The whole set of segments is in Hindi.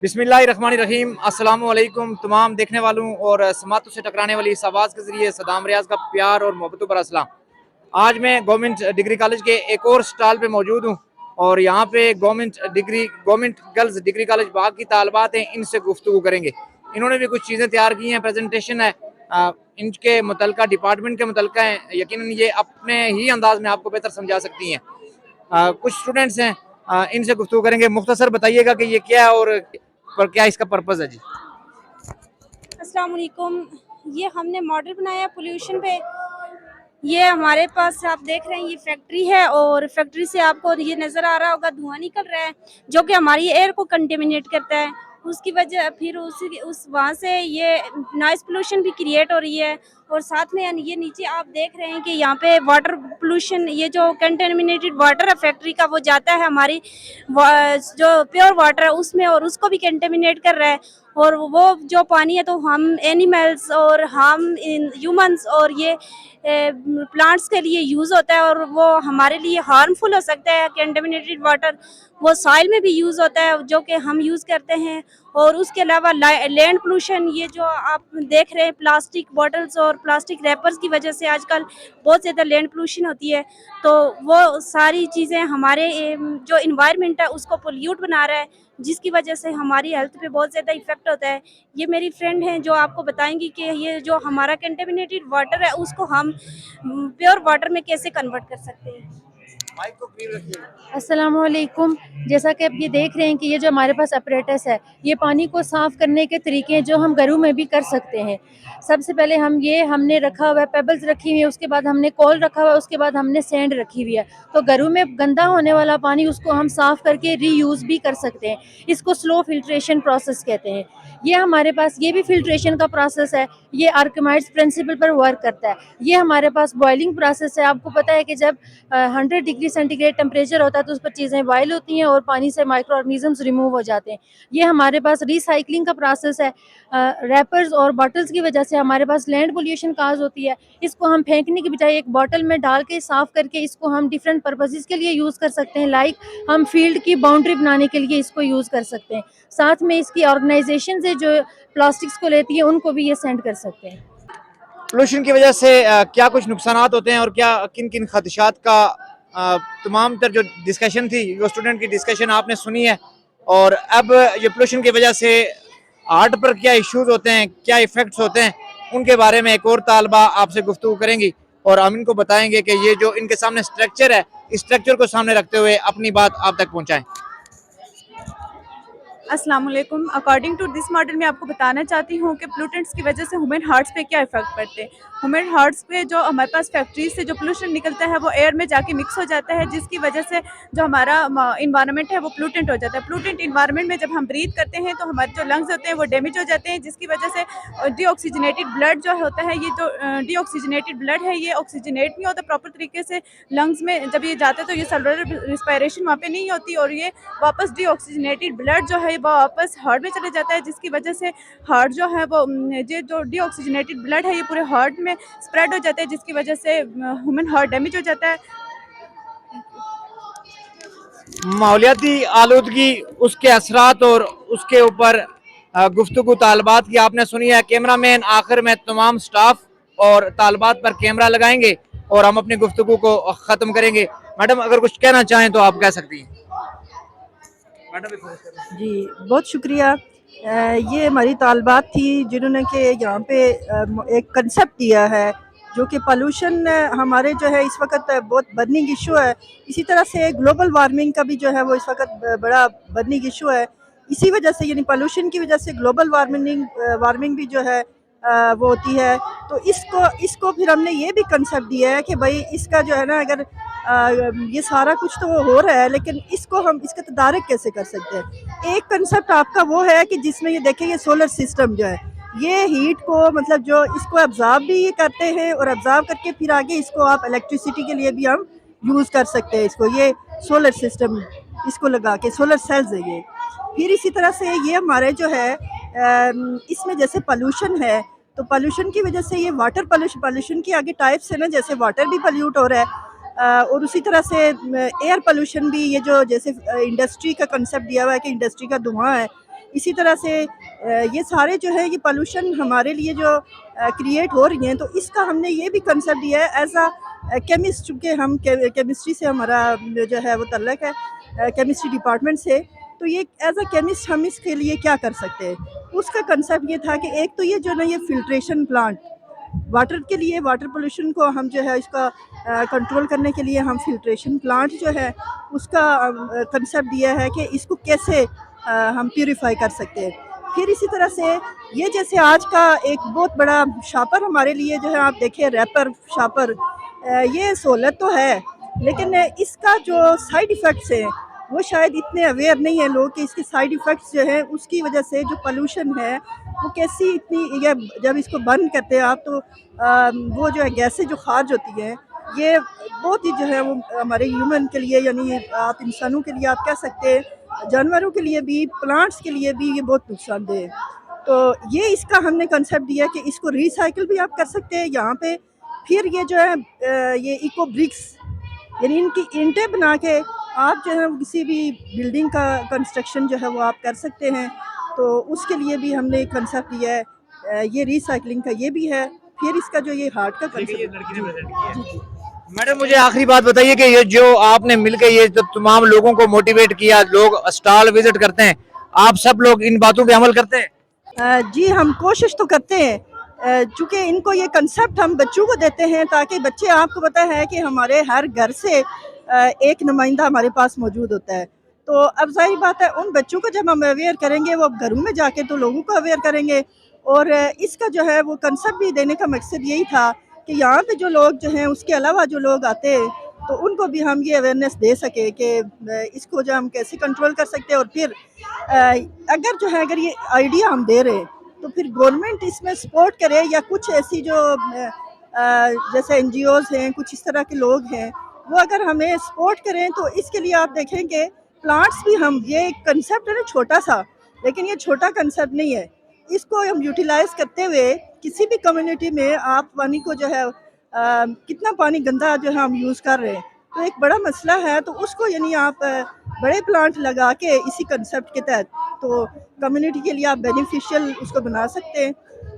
बिस्मिल्लाहिर्रहमानिर्रहीम। अस्सलाम वालेकुम तमाम देखने वालों और समातों से टकराने वाली इस आवाज़ के ज़रिए सदाम रियाज का प्यार और मोहब्बतों पर अस्सलाम। आज मैं गवर्नमेंट डिग्री कॉलेज के एक और स्टॉल पे मौजूद हूँ और यहाँ पे गवर्नमेंट गर्ल्स डिग्री कॉलेज बाग की तालबात हैं, इनसे गुफ्तगू करेंगे। इन्होंने भी कुछ चीज़ें तैयार की हैं, प्रेजेंटेशन है इनके मुतलका डिपार्टमेंट के मुतलका है। यकीनन ये अपने ही अंदाज में आपको बेहतर समझा सकती हैं। कुछ स्टूडेंट्स हैं, इनसे गुफ्तगू करेंगे। मुख्तसर बताइएगा कि ये क्या है और क्या इसका पर्पज़ है जी। अस्सलाम वालेकुम। ये हमने मॉडल बनाया पोल्यूशन पे। ये हमारे पास आप देख रहे हैं, ये फैक्ट्री है और फैक्ट्री से आपको ये नज़र आ रहा होगा धुआं निकल रहा है जो कि हमारी एयर को कंटेमिनेट करता है। उसकी वजह फिर उस वहाँ से ये नॉइज़ पोल्यूशन भी क्रिएट हो रही है। और साथ में ये नीचे आप देख रहे हैं कि यहाँ पे वाटर पोल्यूशन, ये जो कंटेमिनेटेड वाटर है फैक्ट्री का, वो जाता है हमारी जो प्योर वाटर है उसमें और उसको भी कंटेमिनेट कर रहा है। और वो जो पानी है तो हम एनिमल्स और हम ह्यूमंस और ये प्लांट्स के लिए यूज़ होता है और वो हमारे लिए हार्मफुल हो सकता है। कंटेमिनेटेड वाटर वो सॉइल में भी यूज़ होता है जो कि हम यूज़ करते हैं। और उसके अलावा लैंड पोल्यूशन, ये जो आप देख रहे हैं प्लास्टिक बॉटल्स और प्लास्टिक रैपर्स की वजह से आजकल बहुत ज़्यादा लैंड पोल्यूशन होती है। तो वो सारी चीज़ें हमारे जो इन्वायरमेंट है उसको पोल्यूट बना रहा है, जिसकी वजह से हमारी हेल्थ पे बहुत ज़्यादा इफ़ेक्ट होता है। ये मेरी फ्रेंड हैं जो आपको बताएंगी कि ये जो हमारा कंटेमिनेटेड वाटर है उसको हम प्योर वाटर में कैसे कन्वर्ट कर सकते हैं। माइक को क्लियर रखिए। अस्सलामुअलैकुम। जैसा कि आप ये देख रहे हैं कि ये जो हमारे पास अपरेटस है, ये पानी को साफ़ करने के तरीके हैं जो हम घरों में भी कर सकते हैं। सबसे पहले हमने रखा हुआ है, पेबल्स रखी हुई है, उसके बाद हमने कोल रखा हुआ है, उसके बाद हमने सैंड रखी हुई है। तो घरों में गंदा होने वाला पानी उसको हम साफ़ करके रीयूज़ भी कर सकते हैं। इसको स्लो फ़िल्ट्रेशन प्रोसेस कहते हैं। ये हमारे पास ये भी फ़िल्ट्रेशन का प्रोसेस है, ये आर्किमिडीज़ प्रिंसिपल पर वर्क करता है। ये हमारे पास बॉयलिंग प्रोसेस है। आपको पता है कि जब 100 डिग्री सेंटीग्रेड टेम्परेचर होता है तो उस पर चीज़ें बॉयल होती हैं और पानी से माइक्रो ऑर्गेनिजम्स रिमूव हो जाते हैं। ये हमारे पास रिसाइकलिंग का प्रोसेस है। रैपर्स और बॉटल्स की वजह से हमारे पास लैंड पोल्यूशन काज होती है। इसको हम फेंकने की बजाय एक बॉटल में डाल के साफ़ करके इसको हम डिफरेंट पर्पसेस के लिए यूज़ कर सकते हैं। लाइक हम फील्ड की बाउंड्री बनाने के लिए इसको यूज़ कर सकते हैं। साथ में इसकी ऑर्गेनाइजेशन से जो प्लास्टिक्स को लेती है उनको भी ये सेंड कर सकते हैं। पोल्यूशन की वजह से क्या कुछ नुकसानात होते हैं और क्या किन किन खदशात का तमाम तर जो डिस्कशन थी, जो स्टूडेंट की डिस्कशन आपने सुनी है। और अब ये पोल्यूशन की वजह से हार्ट पर क्या इश्यूज होते हैं, क्या इफेक्ट्स होते हैं, उनके बारे में एक और तालबा आपसे गुफ्तगू करेंगी और हम इनको बताएंगे कि ये जो इनके सामने स्ट्रक्चर है, इस स्ट्रक्चर को सामने रखते हुए अपनी बात आप तक पहुँचाएँ। अस्सलाम वालेकुम। अकॉर्डिंग टू दिस मॉडल मैं आपको बताना चाहती हूँ कि पोल्यूटेंट्स की वजह से ह्यूमन हार्ट्स पे क्या इफेक्ट पड़ते हैं। ह्यूमन हार्ट्स पे जो हमारे पास फैक्ट्रीज से जो पोल्यूशन निकलता है वो एयर में जाके मिक्स हो जाता है, जिसकी वजह से जो हमारा इन्वायरमेंट है वो पोल्यूटेंट हो जाता है। पोल्यूटेंट इन्वायरमेंट में जब हम ब्रीथ करते हैं तो हमारे जो लंग्स होते हैं वो डैमेज हो जाते हैं, जिसकी वजह से डीऑक्सीजनेटेड ब्लड जो होता है, ये जो डीऑक्सीजनेटेड ब्लड है ये ऑक्सीजनेट नहीं होता प्रॉपर तरीके से लंग्स में। जब ये जाता है तो ये सेलुलर रिस्पायरेशन वहाँ पे नहीं होती और ये वापस डीऑक्सीजनेटेड ब्लड जो है वो वापस हार्ट में चले जाता है, जिसकी वजह से हार्ट जो है वो ये जो डीऑक्सीजनेटेड ब्लड है ये पूरे हार्ट में स्प्रेड हो जाता है, जिसकी वजह से ह्यूमन हार्ट डैमेज हो जाता है। माहौलियाती आलूदगी, उसके असरात और उसके ऊपर गुफ्तगू तालबात की आपने सुनी है। कैमरामैन आखिर में तमाम स्टाफ और तालबात पर कैमरा लगाएंगे और हम अपनी गुफ्तगू को ख़त्म करेंगे। मैडम अगर कुछ कहना चाहें तो आप कह सकती हैं। जी, बहुत शुक्रिया। ये हमारी तालबात थी जिन्होंने कि यहाँ पे एक कंसेप्ट दिया है जो कि पोल्यूशन हमारे जो है इस वक्त बहुत बर्निंग इशू है। इसी तरह से ग्लोबल वार्मिंग का भी जो है वो इस वक्त बड़ा बर्निंग इशू है। इसी वजह से यानी पोल्यूशन की वजह से ग्लोबल वार्मिंग भी जो है वो होती है। तो इसको फिर हमने ये भी कंसेप्ट दिया है कि भाई इसका जो है ना, अगर ये सारा कुछ तो वो हो रहा है लेकिन इसको हम इसका तदारक कैसे कर सकते हैं। एक कंसेप्ट आपका वो है कि जिसमें ये देखें, ये सोलर सिस्टम जो है ये हीट को मतलब जो इसको ऑब्जर्व भी ये करते हैं और ऑब्जर्व करके फिर आगे इसको आप इलेक्ट्रिसिटी के लिए भी हम यूज़ कर सकते हैं। इसको ये सोलर सिस्टम इसको लगा के सोलर सेल्स है ये। फिर इसी तरह से ये हमारे जो है इसमें जैसे पोल्यूशन है तो पोल्यूशन की वजह से ये वाटर पोल्यूशन की आगे टाइप्स है ना, जैसे वाटर भी पोल्यूट हो रहा है। और उसी तरह से एयर पोल्यूशन भी, ये जो जैसे इंडस्ट्री का कंसेप्ट दिया हुआ है कि इंडस्ट्री का धुआं है इसी तरह से ये सारे जो है ये पोल्यूशन हमारे लिए जो क्रिएट हो रही हैं, तो इसका हमने ये भी कंसेप्ट दिया है एज अ केमिस्ट, चूँकि हम केमिस्ट्री से हमारा जो है वो तल्लक है केमिस्ट्री डिपार्टमेंट से, तो ये एज अ केमिस्ट हम इसके लिए क्या कर सकते हैं। उसका कंसेप्ट ये था कि एक तो ये जो ना ये फिल्ट्रेशन प्लांट वाटर के लिए, वाटर पोल्यूशन को हम जो है इसका कंट्रोल करने के लिए हम फिल्ट्रेशन प्लांट जो है उसका कंसेप्ट दिया है कि इसको कैसे हम प्यूरिफाई कर सकते हैं। फिर इसी तरह से ये जैसे आज का एक बहुत बड़ा शापर हमारे लिए जो है आप देखें रैपर शापर, ये सहूलत तो है लेकिन इसका जो साइड इफ़ेक्ट्स हैं वो शायद इतने अवेयर नहीं है लोग कि इसके साइड इफ़ेक्ट्स जो है उसकी वजह से जो पोल्यूशन है वो कैसी इतनी, या जब इसको बंद करते हैं आप तो वो जो है गैसें जो खारिज होती हैं ये बहुत ही जो है वो हमारे ह्यूमन के लिए, यानी आप इंसानों के लिए आप कह सकते हैं, जानवरों के लिए भी, प्लांट्स के लिए भी ये बहुत नुकसानदेह है। तो ये इसका हमने कंसेप्ट दिया कि इसको रिसाइकिल भी आप कर सकते हैं यहाँ पे। फिर ये जो है ये इको ब्रिक्स, यानी इनकी ईंटें बना के आप जो है किसी भी बिल्डिंग का कंस्ट्रक्शन जो है वो आप कर सकते हैं, तो उसके लिए भी हमने एक कंसेप्ट दिया है। ये रिसाइकलिंग का ये भी है। फिर इसका जो ये हार्ट का कंसेप्ट। मैडम मुझे आखिरी बात बताइए कि ये जो आपने मिलकर ये जो तमाम लोगों को मोटिवेट किया, लोग स्टॉल विजिट करते हैं, आप सब लोग इन बातों पे अमल करते हैं? जी हम कोशिश तो करते हैं, चूँकि इनको ये कंसेप्ट हम बच्चों को देते हैं ताकि बच्चे, आपको पता है कि हमारे हर घर से एक नुमाइंदा हमारे पास मौजूद होता है, तो अब जाहिर बात है उन बच्चों को जब हम अवेयर करेंगे वो अब घरों में जाके तो लोगों को अवेयर करेंगे। और इसका जो है वो कंसेप्ट भी देने का मकसद यही था कि यहाँ पे जो लोग जो हैं उसके अलावा जो लोग आते हैं तो उनको भी हम ये अवेयरनेस दे सके कि इसको जो हम कैसे कंट्रोल कर सकते हैं। और फिर अगर जो है अगर ये आइडिया हम दे रहे हैं तो फिर गवर्नमेंट इसमें सपोर्ट करे, या कुछ ऐसी जो जैसे NGOs हैं, कुछ इस तरह के लोग हैं, वो अगर हमें सपोर्ट करें तो इसके लिए आप देखेंगे प्लांट्स भी हम, ये कंसेप्ट है ना छोटा सा, लेकिन ये छोटा कंसेप्ट नहीं है, इसको हम यूटिलाइज करते हुए किसी भी कम्युनिटी में आप पानी को जो है कितना पानी गंदा जो है हम यूज़ कर रहे हैं, तो एक बड़ा मसला है, तो उसको यानी आप बड़े प्लांट लगा के इसी कंसेप्ट के तहत तो कम्युनिटी के लिए आप बेनिफिशियल उसको बना सकते हैं।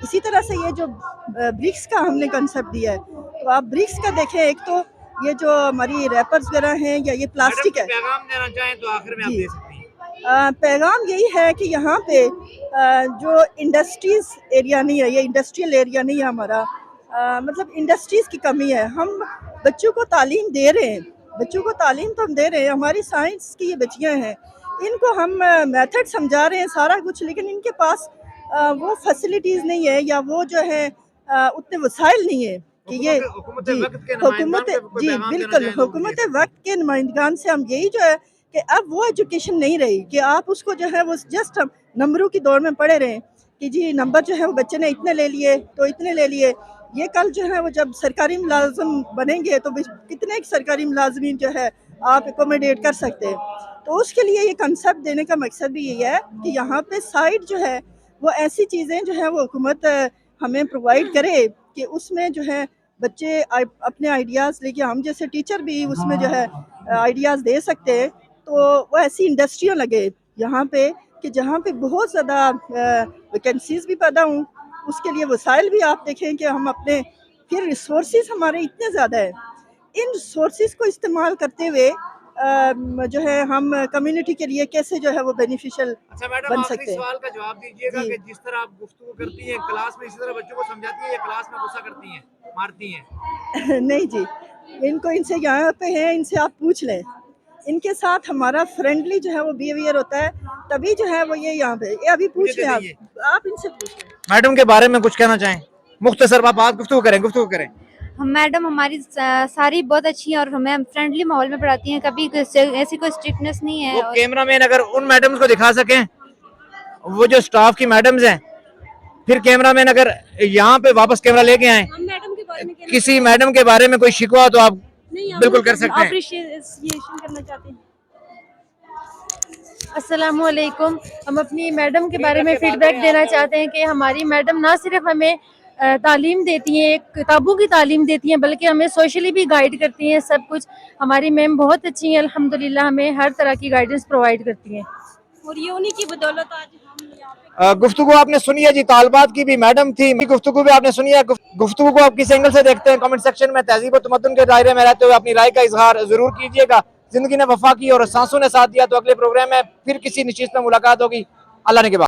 इसी तरह से ये जो ब्रिक्स का हमने कंसेप्ट दिया है, तो आप ब्रिक्स का देखें, एक तो ये जो हमारी रैपर्स वगैरह हैं या ये प्लास्टिक है, पैगाम देना चाहें तो आखिर में आप जी। दे सकते हैं। पैगाम यही है कि यहाँ पे जो इंडस्ट्रीज़ एरिया नहीं है, ये इंडस्ट्रियल एरिया नहीं है हमारा, मतलब इंडस्ट्रीज़ की कमी है। हम बच्चों को तालीम दे रहे हैं, बच्चों को तालीम तो हम दे रहे हैं, हमारी साइंस की ये बच्चियाँ हैं, इनको हम मेथड समझा रहे हैं सारा कुछ, लेकिन इनके पास वो फैसिलिटीज़ नहीं है या वो जो है उतने वसाइल नहीं है कि ये हुकूमत जी वक्त के हुकूमत, नुमाइंदान को जी पैगाम देना बिल्कुल चाहें तो हुकूमत वक्त के नुमाइंदगान से हम यही जो है कि अब वो एजुकेशन नहीं रही कि आप उसको जो है वो जस्ट हम नंबरों की दौड़ में पड़े रहें कि जी नंबर जो है वो बच्चे ने इतने ले लिए तो इतने ले लिए। ये कल जो है वो जब सरकारी मुलाजिम बनेंगे तो कितने सरकारी मुलाजमीन जो है आप एकोमोडेट कर सकते हैं। तो उसके लिए ये कंसेप्ट देने का मकसद भी यही है कि यहाँ पे साइड जो है वो ऐसी चीज़ें जो है वो हुकूमत हमें प्रोवाइड करे कि उसमें जो है बच्चे अपने आइडियाज़ लेके, हम जैसे टीचर भी उसमें जो है आइडियाज़ दे सकते हैं, तो वो ऐसी इंडस्ट्रियाँ लगे यहाँ पे कि जहाँ पे बहुत ज़्यादा वैकेंसीज़ भी पैदा हों। उसके लिए वसाइल भी आप देखें कि हम अपने, फिर रिसोर्सेज हमारे इतने ज़्यादा हैं, इन रिसोर्सेज को इस्तेमाल करते हुए जो है हम कम्युनिटी के लिए कैसे जो है वो बेनिफिशियल अच्छा मैडम, बन आखिरी सकते हैं। सवाल का जवाब दीजिएगा जी। कि जिस तरह आप गुफ्तगू करती हैं क्लास में, इसी तरह बच्चों को समझाती हैं या क्लास में गुस्सा करती हैं, मारती हैं? नहीं जी, इनको इनसे यहाँ पे हैं, इनसे आप पूछ लें, इनके साथ हमारा फ्रेंडली जो है वो बिहेवियर होता है, तभी जो है वो ये यहाँ पे, ये अभी पूछ लें आप इनसे पूछ लें। मैडम के बारे में कुछ कहना चाहें? मुख्तसर आप गुफ्तगू करें। हम मैडम हमारी सारी बहुत अच्छी हैं और हमें फ्रेंडली माहौल में पढ़ाती हैं, कभी ऐसी कोई स्ट्रिक्टनेस नहीं है। वो कैमरामैन अगर उन मैडम्स को दिखा सकें, वो जो स्टाफ की मैडम्स हैं, फिर कैमरामैन अगर यहाँ पे वापस कैमरा लेके आए, हम मैडम के बारे में किसी मैडम के बारे में कोई शिकवा तो आप बिल्कुल कर सकते हैं। अप्रिशिएशन करना चाहते हैं। अस्सलामुअलैकुम। हम अपनी मैडम के बारे में फीडबैक देना चाहते हैं कि हमारी मैडम ना सिर्फ हमें तालीम देती हैं, किताबों की तालीम देती हैं, बल्कि हमें सोशली भी गाइड करती हैं। सब कुछ हमारी मैम बहुत अच्छी हैं, अल्हम्दुलिल्लाह हमें हर तरह की गाइडेंस प्रोवाइड करती हैं। और ये उन्हीं की बदौलत आज हम गुफ्तगू आपने सुनी है जी, तालबात की भी मैडम थी, गुफ्तगू भी आपने सुनी है। गुफ्तगू को आप किस एंगल से देखते हैं, कमेंट सेक्शन में तहजीब और तमद्दुन के दायरे में रहते हुए अपनी राय का इजहार जरूर कीजिएगा। जिंदगी ने वफा की और सांसों ने साथ दिया, तो अगले प्रोग्राम में फिर किसी निशिस्त में मुलाकात होगी। अल्लाह ने के बाद।